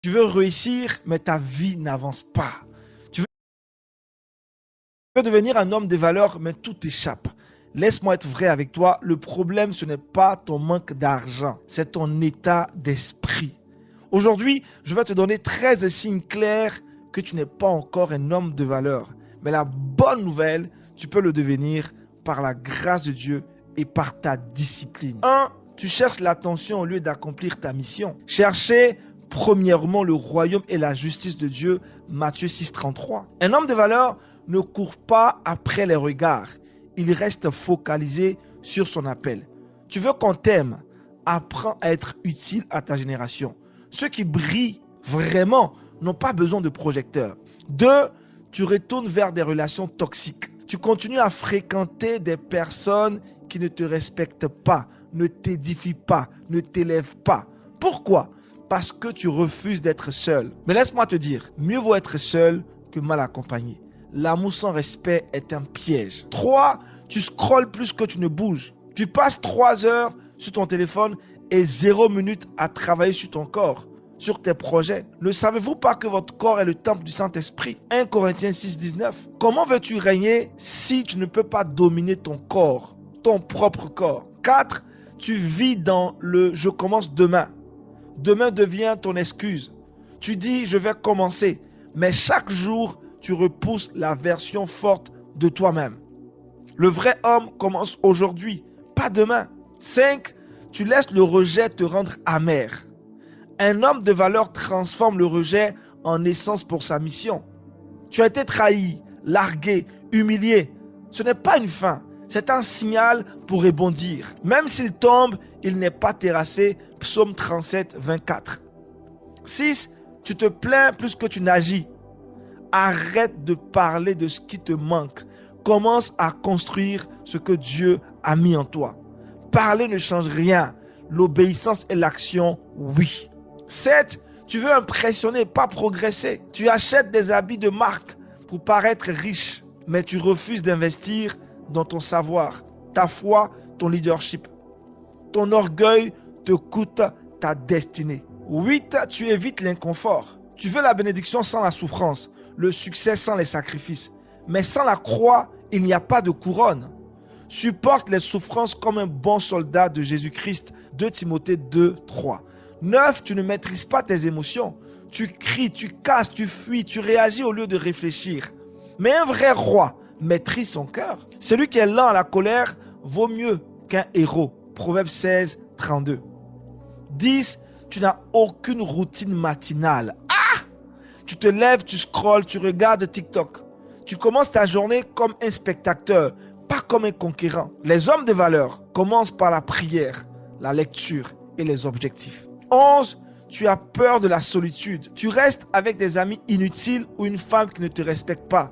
Tu veux réussir, mais ta vie n'avance pas. Tu veux devenir un homme de valeur, mais tout t'échappe. Laisse-moi être vrai avec toi. Le problème, ce n'est pas ton manque d'argent, c'est ton état d'esprit. Aujourd'hui, je vais te donner 13 signes clairs que tu n'es pas encore un homme de valeur. Mais la bonne nouvelle, tu peux le devenir par la grâce de Dieu et par ta discipline. 1. Tu cherches l'attention au lieu d'accomplir ta mission. Cherchez premièrement le royaume et la justice de Dieu, Matthieu 6, 33. Un homme de valeur ne court pas après les regards. Il reste focalisé sur son appel. Tu veux qu'on t'aime? Apprends à être utile à ta génération. Ceux qui brillent vraiment n'ont pas besoin de projecteurs. 2. Tu retournes vers des relations toxiques. Tu continues à fréquenter des personnes qui ne te respectent pas, ne t'édifient pas, ne t'élèvent pas. Pourquoi? Parce que tu refuses d'être seul. Mais laisse-moi te dire, mieux vaut être seul que mal accompagné. L'amour sans respect est un piège. 3. Tu scrolles plus que tu ne bouges. Tu passes 3 heures sur ton téléphone et 0 minute à travailler sur ton corps, sur tes projets. Ne savez-vous pas que votre corps est le temple du Saint-Esprit? 1 Corinthiens 6, 19. Comment veux-tu régner si tu ne peux pas dominer ton corps, ton propre corps? 4. Tu vis dans le « je commence demain ». Demain devient ton excuse. Tu dis « je vais commencer », mais chaque jour, tu repousses la version forte de toi-même. Le vrai homme commence aujourd'hui, pas demain. 5. Tu laisses le rejet te rendre amer. Un homme de valeur transforme le rejet en essence pour sa mission. Tu as été trahi, largué, humilié. Ce n'est pas une fin, c'est un signal pour rebondir. Même s'il tombe, il n'est pas terrassé. Psaume 37, 24. 6. Tu te plains plus que tu n'agis. Arrête de parler de ce qui te manque. Commence à construire ce que Dieu a mis en toi. Parler ne change rien. L'obéissance et l'action, oui. 7. Tu veux impressionner, pas progresser. Tu achètes des habits de marque pour paraître riche, mais tu refuses d'investir dans ton savoir, ta foi, ton leadership. Ton orgueil te coûte ta destinée. 8. Tu évites l'inconfort. Tu veux la bénédiction sans la souffrance, le succès sans les sacrifices. Mais sans la croix, il n'y a pas de couronne. Supporte les souffrances comme un bon soldat de Jésus-Christ. 2 Timothée 2, 3. 9. Tu ne maîtrises pas tes émotions. Tu cries, tu casses, tu fuis, tu réagis au lieu de réfléchir. Mais un vrai roi maîtrise son cœur. Celui qui est lent à la colère vaut mieux qu'un héros. Proverbe 16, 32. 10. Tu n'as aucune routine matinale. Tu te lèves, tu scrolles, tu regardes TikTok. Tu commences ta journée comme un spectateur, pas comme un conquérant. Les hommes de valeur commencent par la prière, la lecture et les objectifs. 11. Tu as peur de la solitude. Tu restes avec des amis inutiles ou une femme qui ne te respecte pas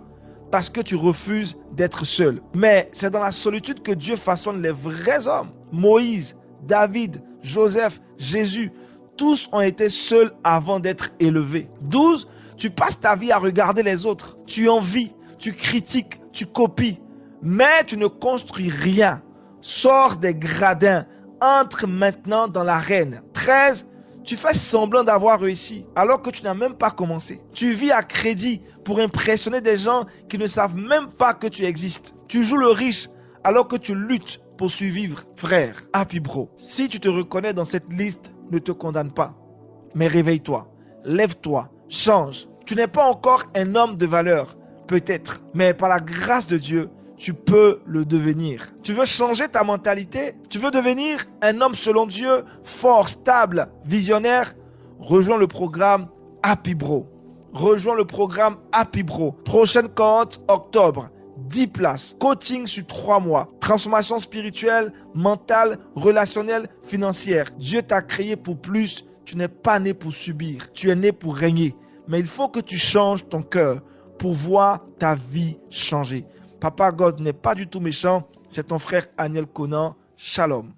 parce que tu refuses d'être seul. Mais c'est dans la solitude que Dieu façonne les vrais hommes. Moïse, David, Joseph, Jésus, tous ont été seuls avant d'être élevés. 12. Tu passes ta vie à regarder les autres. Tu envies, tu critiques, tu copies, mais tu ne construis rien. Sors des gradins. Entre maintenant dans l'arène. 13. Tu fais semblant d'avoir réussi alors que tu n'as même pas commencé. Tu vis à crédit pour impressionner des gens qui ne savent même pas que tu existes. Tu joues le riche alors que tu luttes pour survivre. Frère, Happy Bro, si tu te reconnais dans cette liste, ne te condamne pas. Mais réveille-toi, lève-toi, change. Tu n'es pas encore un homme de valeur, peut-être, mais par la grâce de Dieu, tu peux le devenir. Tu veux changer ta mentalité? Tu veux devenir un homme selon Dieu, fort, stable, visionnaire? Rejoins le programme Happy Bro. Rejoins le programme Happy Bro. Prochaine cohorte, octobre. 10 places. Coaching sur 3 mois. Transformation spirituelle, mentale, relationnelle, financière. Dieu t'a créé pour plus. Tu n'es pas né pour subir. Tu es né pour régner. Mais il faut que tu changes ton cœur pour voir ta vie changer. Papa God n'est pas du tout méchant, c'est ton frère Aniel Conan. Shalom.